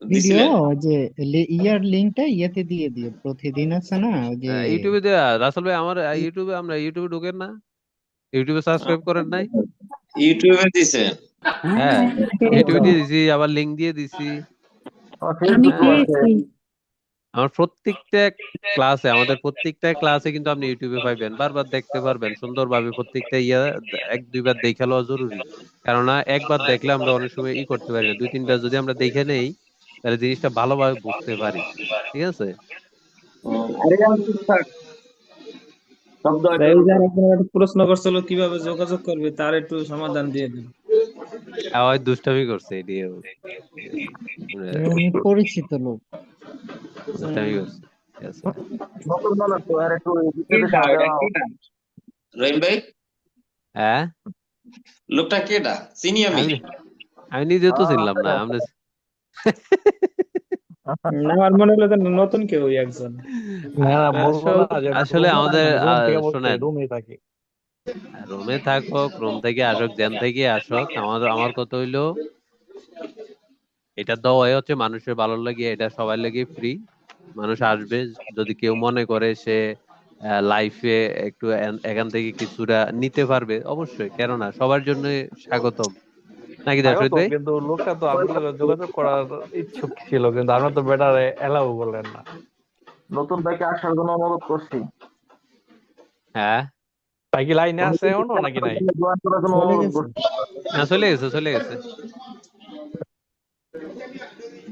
ভিডিও দিছিলেন? যে ইয়ার লিঙ্কটা ইয়েতে দিয়ে দিও, প্রতিদিন আছে না ওই যে। ইউটিউবে দেয়া রাসেল ভাই, আমার ইউটিউবে, আমরা ইউটিউবে ঢোকেন না? ইউটিউবে সাবস্ক্রাইব করেন নাই? ইউটিউবে দিছেন? হ্যাঁ, ইউটিউবে পেয়েছি। দিয়ে দিছি, আবার লিংক দিয়ে দিছি। ফেসবুক হ্যাঁ, আছে। আমার প্রত্যেকটা ক্লাসে, আমাদের প্রত্যেকটা ক্লাসে কিন্তু আপনি ইউটিউবে পাইবেন, বারবার দেখতে পারবেন সুন্দরভাবে। প্রত্যেকটা এক দুইবার দেখে লওয়া জরুরি, কেননা একবার দেখলে আমরা অনেক সময় করতে পারি না। দুই তিনবার যদি আমরা দেখে নেই, তাহলে জিনিসটা ভালোভাবে বুঝতে পারি। ঠিক আছে, আরে ঠিকঠাক শব্দ হয়তো এই যে ঢুকে। একজন একটা প্রশ্ন করছিল কিভাবে যোগাযোগ করবে, তার একটু সমাধান দিয়ে দিন। আবার দুষ্টামি করছে এটিও। ঠিক আছে, উনি পরিচিত লোক। দুষ্টামি করছে। ঠিক আছে, নতুন মানুষ তো, আর একটু কেডা বিস্তারিত ওটা দেওয়া। কেডা? রহিম ভাই, হ্যাঁ, লোকটা কেডা? চিনি আমি। আমি আমি নিজেও তো চিনলাম না আমরা। আমার মনে হলো যে নতুন কেউ একজন। না না, বলবো আসলে না যে আসলে রুমে আমাদের থাকি, রুম থেকে বলতে শোনেন, রুমে থাকি। রোমে থাকুক, রোম থেকে আসুক, জেন থেকে আসুক, আমার আমার কথা হইলো, এটা দেওয়া হচ্ছে মানুষের ভালো লাগে, এটা সবার লাগে ফ্রি। মানুষ আসবে, যদি কেউ মনে করে সে লাইফে একটু এখান থেকে কিছুটা নিতে পারবে, অবশ্যই, কেন না, সবার জন্য স্বাগতম। নাকি থাকো দাসরিত তো, ভাই? কিন্তু লোকটা তো আপনার লগে যোগাযোগ করার ইচ্ছুক ছিল, কিন্তু আমরা তো বেটারে এলাও বললেন না। নতুন বাইকে আসার জন্য অনুরোধ করছি। হ্যাঁ, তাই কি লাইনে আছে এখনো নাকি নাই? জয়েন করার জন্য চলে অনুরোধ গেছে। করছি। না, চলে গেছে, চলে গেছে।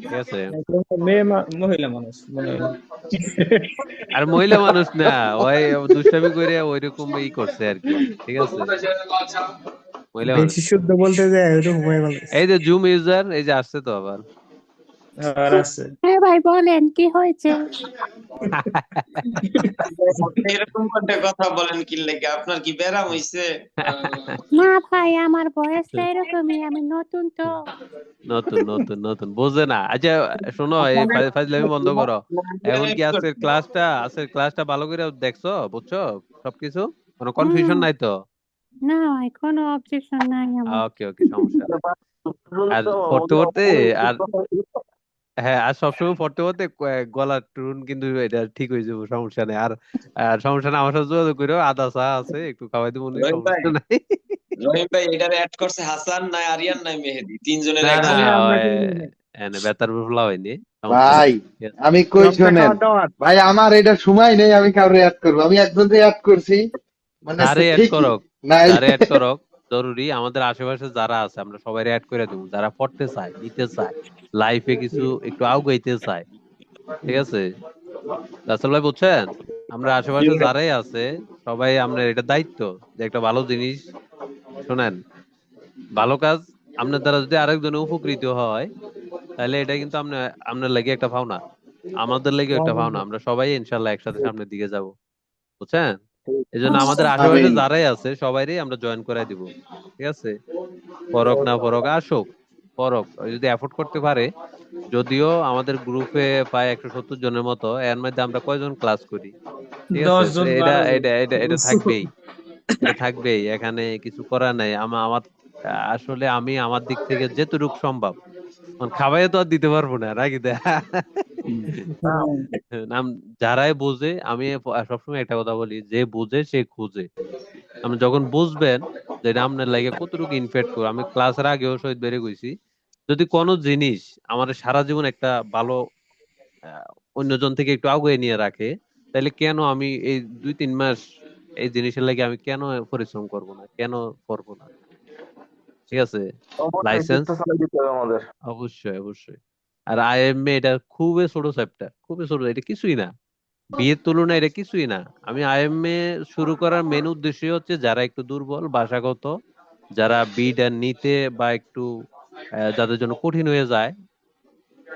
ঠিক আছে, মহিলা মানুষ মনে হয়। আর মহিলা মানুষ না, ওই দুষ্টামি করে ওইরকম করছে আর কি। ঠিক আছে, মহিলা মানুষ বেশি না। শুদ্ধ বলতে যায় ওরকম হয়ে গেল। এই যে জুম ইউজার, এই যে আসছে তো আবার। আর আছে। হ্যাঁ ভাই, বলেন কি হয়েছে? আপনি এরকম করে কথা বলেন কি লাগে? আপনার কি ব্যারাম হইছে? না ভাই, আমার বয়সটা এরকমই, আমি নতুন তো। নতুন নতুন নতুন বোঝে না। আচ্ছা, শোনো, এই ফাজলামি বন্ধ করো। এখন কি আজকের ক্লাসটা ভালো করে দেখছো, বুঝছো সবকিছু? কোনো হুম। কনফিউশন নাই তো? না ভাই, কোনো অবজেকশন নাই আমার। ওকে ওকে, সমস্যা নেই। আর পড়তে পড়তে, আর হ্যাঁ, আর সবসময় পড়তে পড়তে গলার টুন কিন্তু এটা ঠিক হয়ে যাবে, সমস্যা নেই। আর আর সমস্যা নেই, আমার সাথে যোগাযোগ করো, আদা চা আছে, একটু খাওয়াই দেবো, রহিম ভাই, সমস্যা নাই। রহিম ভাই এটারে অ্যাড করছে হাসান নাই আরিয়ান নাই মেহেদি, তিনজনের না না, একজনে। ওই বেতার বুফলা হয়নি, সমস্যা নেই। ভাই ঠিক আছে। আমি কই রক্তে শোনেন, খাওয়ার দাওয়াত। ভাই আমার এটা সময় নেই আমি কাউরে অ্যাড করবো, আমি একজনকে অ্যাড করছি, মানে যারে অ্যাড ঠিকই করক, না যারে অ্যাড করক, জরুরি আমাদের আশেপাশে যারা আছে আমরা সবাই অ্যাড করে দেবো, যারা পড়তে চায়, নিতে চায়, লাইফে কিছু একটু আগাইতে চায়। ঠিক আছে, রাসেল ভাই বুঝছেন, আমরা আশেপাশে যারাই আছে সবাই, আমরা এটা দায়িত্ব যে একটা ভালো জিনিস, শোনেন, ভালো কাজ আপনার দ্বারা যদি আরেকজনে উপকৃত হয়, তাহলে এটা কিন্তু আপনার লাগে একটা পাওনা, আমাদের লাগে একটা পাওনা। আমরা সবাই ইনশাল্লাহ একসাথে সামনের দিকে যাব, বুঝছেন? এই জন্য আমাদের আমি আশেপাশে যারাই আছে সবাইরই আমরা জয়েন করাই দিব। ঠিক আছে, পরক না পরক, আসুক, পরক, ওই যদি এফোর্ড করতে পারে। যদিও আমাদের গ্রুপে প্রায় 170 জনের মতো, এর মধ্যে আমরা কয়জন ক্লাস করি? ঠিক আছে, 10 তো জন এটা 12 জন। এটা এটা এটা থাকবেই, এটা থাকবেই, এখানে কিছু করার নাই। আমার আমার আসলে আমি আমার দিক থেকে যেটুকু সম্ভব, মানে খাওয়াই তো আর দিতে পারবো না, নাকি যারাই বোঝে, আমি সবসময় একটা কথা বলি, যে বুঝে সে খুঁজে। আপনি যখন বুঝবেন যে এটা আপনার লাগে কতটুকু ইনফেক্ট করে, আমি ক্লাসের আগেও শহীদ বেড়ে গেছি, যদি কোনো জিনিস আমার সারা জীবন একটা ভালো আহ, অন্যজন থেকে একটু আগুয়ে নিয়ে রাখে, তাহলে কেন আমি এই 2-3 মাস এই জিনিসের লাগে আমি কেন পরিশ্রম করব না, কেন করবো না? ঠিক আছে, অবশ্যই লাইসেন্স, চেষ্টা চালিয়ে যেতে হবে আমাদের। অবশ্যই অবশ্যই। আর আইএমএ এটা খুবই ছোট চ্যাপ্টার, খুবই ছোট, এটা কিছুই না। বিয়ের তুলনায় এটা কিছুই না। আমি আইএমএ শুরু করার মেন উদ্দেশ্য হচ্ছে যারা একটু দুর্বল ভাষাগত, যারা বিটা নিতে বা একটু যাদের জন্য কঠিন হয়ে যায়,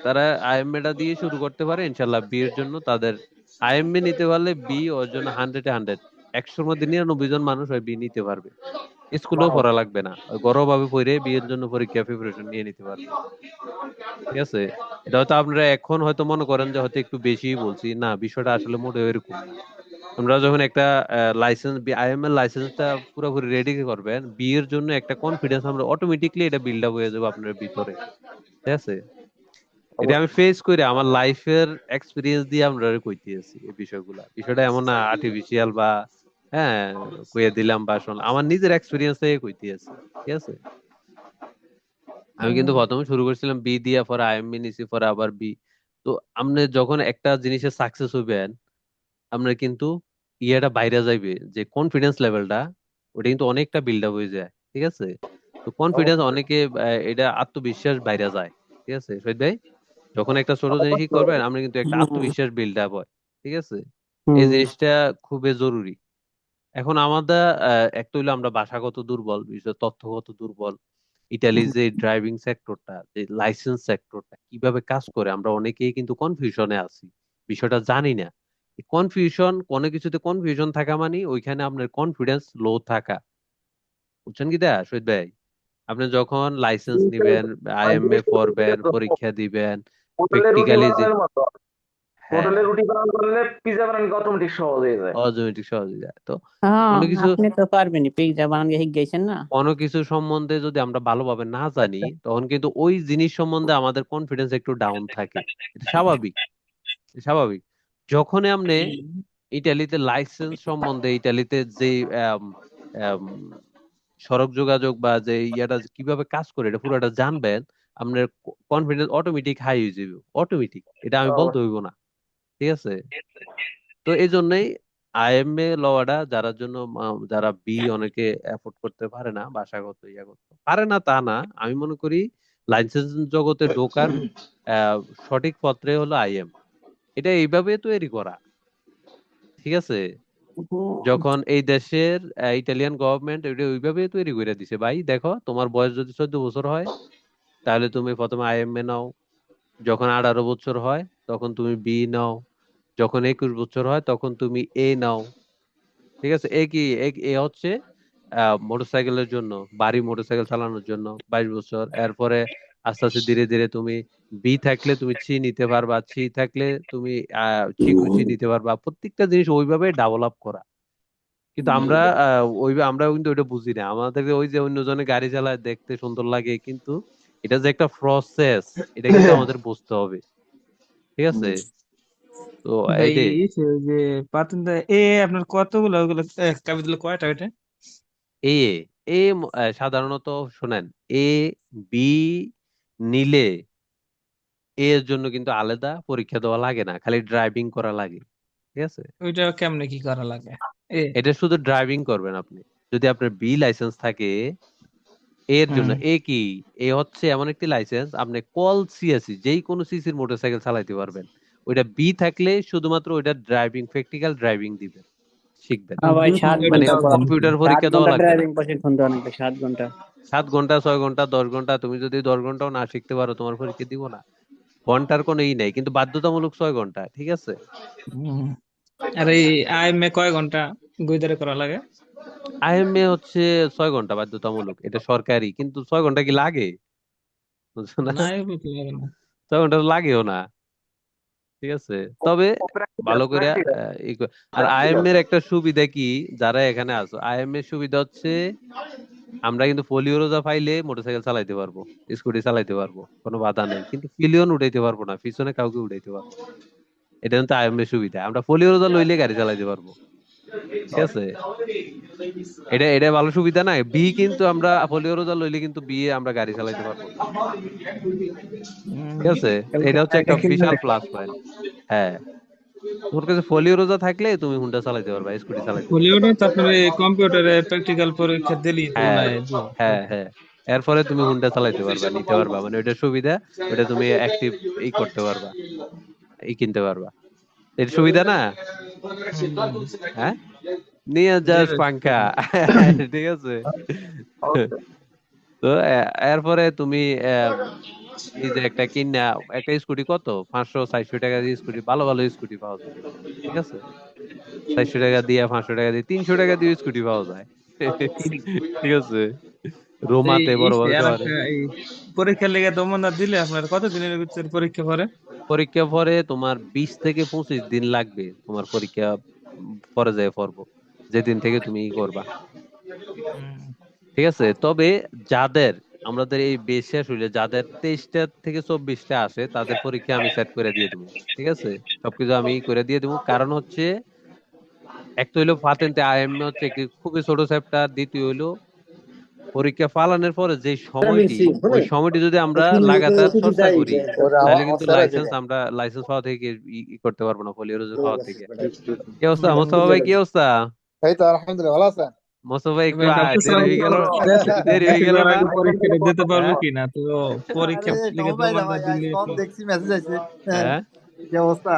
তারা আইএমএটা দিয়ে শুরু করতে পারে। ইনশাল্লাহ বিয়ের জন্য তাদের আইএমএ নিতে পারলে বি ওর জন্য 100-এ 100, 100-র মধ্যে 99 জন মানুষ ওই বি নিতে পারবে। স্কুলেও Wow. পড়া লাগবে না, ওই ঘরোয়াভাবে পড়ে বিয়ের জন্য পরীক্ষা প্রিপারেশন নিয়ে নিতে পারবে। ঠিক আছে, এটা হয়তো আপনারা এখন হয়তো মনে করেন যে হয়তো একটু বেশি বলছি, না বিষয়টা আসলে মোটেও এরকম না। আমরা যখন একটা লাইসেন্স, আইএমএল লাইসেন্সটা পুরোপুরি রেডি করবেন, বিয়ের জন্য একটা কনফিডেন্স আমরা অটোমেটিকলি এটা বিল্ড আপ হয়ে যাবে আপনার ভিতরে। ঠিক আছে, এটা আমি ফেস করে আমার লাইফের এক্সপিরিয়েন্স দিয়ে আমরা কইতেছি এই বিষয়টা এমন না আর্টিফিশিয়াল বা হ্যাঁ কইয়ে দিলাম বা শুনলাম, আমার নিজের এক্সপিরিয়েন্স থেকে কইতেছি। ঠিক আছে, আমি কিন্তু প্রথমে শুরু করছিলাম বি দিয়া, পরে আইএমবি নিছি, পরে আবার বি। তো আপনি যখন একটা জিনিসে সাকসেস হইবেন, আপনার কিন্তু ইয়েটা বাইরে যাইবে, যে কনফিডেন্স লেভেলটা ওটা কিন্তু অনেকটা বিল্ড আপ হয়ে যায়। ঠিক আছে, তো কনফিডেন্স অনেকে এটা আত্মবিশ্বাস বাইরে যায়। ঠিক আছে শহীদ ভাই, যখন একটা ছোট জিনিসই করবেন আপনি কিন্তু একটা আত্মবিশ্বাস বিল্ড আপ হয়। ঠিক আছে, এই জিনিসটা খুবই জরুরি। এখন আমাদের একটা হইলো আমরা ভাষাগত দুর্বল, বিশেষ তথ্যগত দুর্বল। ইটালির যে ড্রাইভিং সেক্টরটা, যে লাইসেন্স সেক্টরটা কিভাবে কাজ করে, আমরা অনেকেই কিন্তু কনফিউশনে আছি, বিষয়টা জানি না। কনফিউশন, কোনো কিছুতে কনফিউশন থাকা মানে ওইখানে আপনার কনফিডেন্স লো থাকা। বুঝছেন কি দা শহীদ ভাই? আপনি যখন লাইসেন্স নিবেন, আইএমএ পড়বেন, পরীক্ষা দিবেন, হোটেলের রুটি প্র্যাকটিক্যালি যে বানানোর মতো। হ্যাঁ হোটেলের রুটি বানানো করলে পিজা বানানো অটোমেটিক সহজ হয়ে যায়। অটোমেটিক সহজ হয়ে যায়। তো হ্যাঁ, কোনো কিছু আপনি তো পারবেনই, পিৎজা বানান শিখেছেন না? কোনো কিছু সম্বন্ধে যদি আমরা ভালোভাবে না জানি, তখন কিন্তু ওই জিনিস সম্বন্ধে আমাদের কনফিডেন্স একটু ডাউন থাকে। এটা স্বাভাবিক, স্বাভাবিক। যখনই আপনি ইটালিতে লাইসেন্স সম্বন্ধে, ইটালিতে যে আম, আম, সড়ক যোগাযোগ বা যে ইয়াটা কিভাবে কাজ করে এটা পুরোটা জানবেন, আপনার কনফিডেন্স অটোমেটিক হাই হয়ে যাবে, অটোমেটিক। এটা আমি বলতে হইব না। ঠিক আছে, তো এই জন্যই আইএমএ লওয়াটা যারা জন্য যারা বি অনেকে এফোর্ড করতে পারে না, ভাষাগত ইয়া করতে পারে না তা না, আমি মনে করি লাইসেন্স জগতে ঢোকার আহ, সঠিক পত্রে হলো আইএম। এটা এইভাবে তৈরি করা। ঠিক আছে, যখন এই দেশের ইটালিয়ান গভর্নমেন্ট এটা ওইভাবে তৈরি করে দিছে, ভাই দেখো তোমার বয়স যদি 14 বছর হয় তাহলে তুমি প্রথমে আইএমএ নাও, যখন 18 বছর হয় তখন তুমি বি নাও, যখন 21 বছর হয় তখন তুমি এ নাও। ঠিক আছে, এ কি এ হচ্ছে মোটরসাইকেলের জন্য, ভারী মোটরসাইকেল চালানোর জন্য 22 বছর। এরপরে আস্তে আস্তে ধীরে ধীরে তুমি বি থাকলে তুমি সি নিতে পারবা, সি থাকলে তুমি সি নিতে পারবা। প্রত্যেকটা জিনিস ওইভাবে ডেভেলপ করা। কিন্তু আমরা আমরা কিন্তু ওইটা বুঝি না। আমাদের ওই যে অন্যজনে গাড়ি চালায় দেখতে সুন্দর লাগে, কিন্তু এটা যে একটা প্রসেস, এটা কিন্তু আমাদের বুঝতে হবে। ঠিক আছে, তো ভাই এইটাই। ওই যে পাতেন এ আপনার কতগুলো ওগুলো কাবিদুল কয়টা ওইটা? এ সাধারণত শোনেন, এ বি নিলে এর জন্য কিন্তু আলাদা পরীক্ষা দেওয়া লাগে না, খালি ড্রাইভিং করা লাগে। ঠিক আছে, ওইটা কেমনে কি করা লাগে? এ এটা শুধু ড্রাইভিং করবেন আপনি। যদি আপনার বি লাইসেন্স থাকে এর জন্য, হুম এ কি, এ হচ্ছে এমন একটি লাইসেন্স আপনি কল সিএসি যেই কোনো সিসির মোটরসাইকেল চালাইতে পারবেন। ওইটা বি থাকলে শুধুমাত্র ওইটা ড্রাইভিং, প্র্যাকটিক্যাল ড্রাইভিং দিবেন, শিখবেন। হ্যাঁ ভাই, হুম, 7 ওইটা মানে ঘন্টা তো পড়া, জানি। কম্পিউটার 7 পরীক্ষা দেওয়া ঘন্টা লাগবে না। ড্রাইভিং প্রশিক্ষণ দেওয়া লাগবে, 7 ঘন্টা। 7 ঘন্টা, 6 ঘন্টা, 10 ঘন্টা, তুমি যদি 10 ঘন্টাও না শিখতে পারো তোমার পরীক্ষা দিব না। ঘন্টার কোনো ই নেই, কিন্তু বাধ্যতামূলক 6 ঘন্টা। ঠিক আছে, হুম। আর এই আইএমএ কয় ঘন্টা গুইদারে করা লাগে? আইএমএ হচ্ছে 6 ঘন্টা বাধ্যতামূলক, এটা সরকারি। কিন্তু 6 ঘন্টা কি লাগে? বুঝছো না, না এগুলো তো লাগে না। 6 ঘন্টা তো লাগেও না। ঠিক আছে, তবে প্র্যাকটিক্যাল ভালো করে প্র্যাকটিক্যাল আর আইএম প্র্যাকটিক্যাল এর একটা সুবিধা কি, যারা এখানে আছো, আইএম এর সুবিধা হচ্ছে আমরা কিন্তু ফোলিও রোজা পাইলে মোটরসাইকেল চালাইতে পারবো, স্কুটি চালাইতে পারবো, কোনো বাধা নেই। কিন্তু পিলিয়ন উঠাইতে পারবো না, পিছনে কাউকে উঠাইতে পারবো না। এটা কিন্তু আইএম এর সুবিধা, আমরা ফোলিও রোজা লইলে গাড়ি চালাইতে পারবো। ঠিক আছে, এটা এটা ভালো সুবিধা না। বি কিন্তু আমরা ফোলিও রোজা লইলে কিন্তু বিয়ে আমরা গাড়ি চালাইতে পারবো না। ঠিক আছে, তাহলে তো এটা হচ্ছে একটা এটা কিনতে বিশাল হবে। Plus point. হ্যাঁ, তোমার কাছে ফোলিও রোজা থাকলে তুমি হুন্ডা চালাইতে পারবা, স্কুটি চালাইতে পারবা। হলিউডে তারপরে কম্পিউটারে প্র্যাকটিক্যাল পরীক্ষা দিলেই তো মনে হ্যাঁ হয় যে হ্যাঁ হ্যাঁ, এরপরে তুমি হুন্ডা চালাইতে পারবা, নিতে পারবা, মানে ওইটা সুবিধা। ওইটা তুমি অ্যাক্টিভ করতে পারবা, কিনতে পারবা। এর সুবিধা না? হ্যাঁ, নিয়ে যাস পাঙ্খা। ঠিক আছে। তো এরপরে তুমি এই যে একটা কিনা একটা স্কুটি কত 500-400 টাকা দিয়ে স্কুটি, ভালো ভালো স্কুটি পাওয়া যায়। ঠিক আছে, 400 টাকা দিয়ে, 500 টাকা দিয়ে, 300 টাকা দিয়ে স্কুটি পাওয়া যায়। ঠিক আছে, রোমাতে, বড় বড় শহরে। এই পরীক্ষার লেগে দমনা দিলে আপনার কত দিনের ভিতরে পরীক্ষা পরে? পরীক্ষা পরে তোমার 20 থেকে 25 দিন লাগবে তোমার পরীক্ষা পরে যায় পড়বো, যেদিন থেকে তুমি ই করবা। ঠিক আছে, তবে যাদের আমাদের এই বেশ শেষ হইলে যাদের 23টা থেকে 24টা আসে তাদের পরীক্ষা আমি সেট করে দিয়ে দেবো। ঠিক আছে, সবকিছু আমি করে দিয়ে দেবো। কারণ হচ্ছে একটা হইলো ফাতেন্তে আইএমএ হচ্ছে কি খুবই ছোট চ্যাপ্টার, দ্বিতীয় হইলো পরীক্ষা ফালানোর পরে যে সময়টি, ওই সময়টি যদি আমরা লাগাতার চর্চা করি তাহলে কিন্তু লাইসেন্স পাওয়া থেকে করতে পারবো না, পলিও পাওয়া থেকে। কি অবস্থা মোস্তফা ভাই, কি অবস্থা? এই তো আলহামদুলিল্লাহ ভালো আছেন? মোস্তফা ভাই একটু ডক্টর দেরি হয়ে গেল, দেরি হয়ে গেল না? পরীক্ষাটা দিতে পারবো হ্যাঁ, কিনা, তো পরীক্ষা লেগে দমনা দিলে কম তো দেখছি মেসেজ আছে। হ্যাঁ, কি অবস্থা?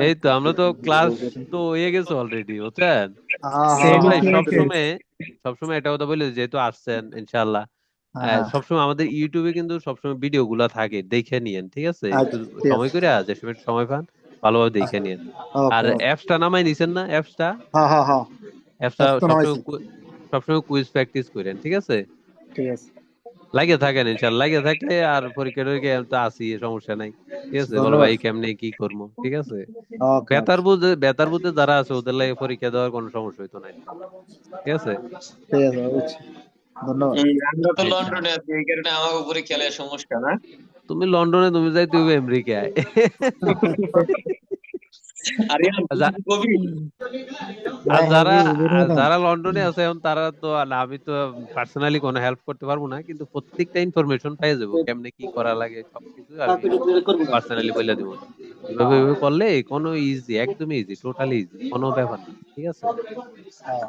এই তো আমরা তো ক্লাস তো হয়ে গেছে অলরেডি, বুঝছেন? হ্যাঁ মোস্তফা হ্যাঁ ভাই সেমিস্টার সবসময় একটা কথা বলে, যেহেতু আসছেন ইনশাল্লাহ, হ্যাঁ। সবসময় আমাদের ইউটিউবে কিন্তু সবসময় ভিডিও গুলা থাকে, দেখে নিয়েন। ঠিক আছে, একটু আচ্ছা ঠিক সময় আছে। করে যে সময় সময় পান ভালোভাবে দেখে নিয়েন। আর ওকে ওকে। অ্যাপসটা নামাই নিছেন না? অ্যাপসটা হ্যাঁ হ্যাঁ হ্যাঁ, অ্যাপসটা তো সবসময় নামাইছি। সবসময় কুইজ প্র্যাকটিস করেন। ঠিক আছে, ঠিক আছে, লাগিয়ে থাকেন ইনশাল্লাহ, লাগিয়ে থাকলে আর পরীক্ষা টরীক্ষা তো আসি, সমস্যা নাই। ঠিক আছে, বলো ধন্যবাদ। ভাই কেমনে কি করবো। ঠিক আছে, ওকে ওকে, বেতার বুঝে যারা আছে ওদের লাগে পরীক্ষা দেওয়ার কোনো সমস্যা হইতো না ইনশাল্লাহ। ঠিক আছে, ঠিক আছে বুঝছি, ধন্যবাদ। আমরা তো ইনশাল্লাহ। লন্ডনে আছি, এই কারণে আমাকে পরীক্ষা লেগে সমস্যা না। তুমি লন্ডনে, তুমি যাইতে হবে আমেরিকায়। আরিয়ান তুই যা- কি কবি? আর ভাই যারা হ্যাপি বের হয়ে যান। যারা লন্ডনে আছে এখন তারা তো না, আমি তো পার্সোনালি কোনো হেল্প করতে পারবো না, কিন্তু প্রত্যেকটা ইনফরমেশন পেয়ে যাবো, কেমনে কি করা লাগে সবকিছু আমি পার্সোনালি বলে দেবো। এভাবে এভাবে করলে কোনো ইজি, একদম ইজি, টোটালি ইজি, কোনো ব্যাপার না। ঠিক আছে, হ্যাঁ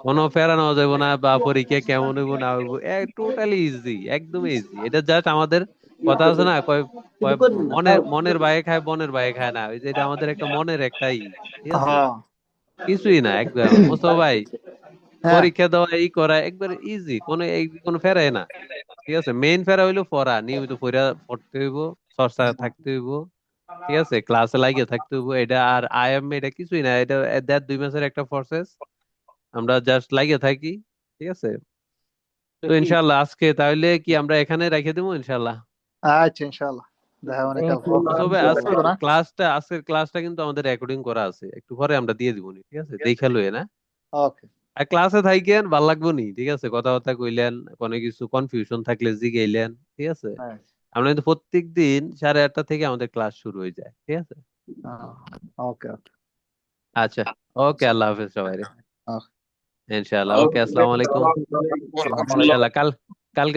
কোনো প্যারা নেওয়া যাবে না, বা পরীক্ষা কেমন হইব না হইব, টোটালি ইজি, একদম ইজি। এটা জাস্ট আমাদের কথা আছে না, কয় কয় মনের মনের ভাই খায়, বনের ভাই খায় না, ওই যে এটা আমাদের একটা মনের একটাই। ঠিক আছে, হ্যাঁ কিছুই না একদম। মোস্তফা ভাই, হ্যাঁ পরীক্ষা দেওয়া এই করা একবার ইজি, কোনো ফেরাই না। ঠিক আছে, মেইন ফেরা হইলো পড়া, নিয়মিত পড়তে হইব, চর্চা থাকতে হইব। ঠিক আছে, ক্লাসে লাগিয়ে থাকতে হইব। এটা আর আইএম এটা কিছুই না, এটা 1.5-2 মাসের একটা প্রসেস, আমরা জাস্ট লাগিয়ে থাকি। ঠিক আছে, তো ইনশাল্লাহ আজকে তাহলে কি আমরা এখানে রেখে দেবো ইনশাল্লাহ। আচ্ছা ইনশাআল্লাহ, দেখা হবে কাল। তবে করবো না। আজকের ক্লাসটা কিন্তু আমাদের রেকর্ডিং করা আছে, একটু পরে আমরা দিয়ে দিব। ঠিক আছে, দেখা লয়ে না। ওকে আর ক্লাসে থাকেন, ভাল লাগবো নি। ঠিক আছে, কথাবার্তা কইলেন, কোনো কিছু কনফিউশন থাকলে জিগাইলেন। ঠিক আছে, হ্যাঁ আমরা কিন্তু প্রত্যেক দিন 8:30 থেকে আমাদের ক্লাস শুরু হয়ে যায়। ঠিক আছে, ওকে ওকে আচ্ছা, ওকে, আল্লাহ হাফেজ সবাই রে। ওকে। ইনশাআল্লাহ, ওকে, ওকে, আসসালামু আলাইকুম। আসসালামু আলাইকুম ওয়া রাহমাতুল্লাহ। ইনশাআল্লাহ কালকে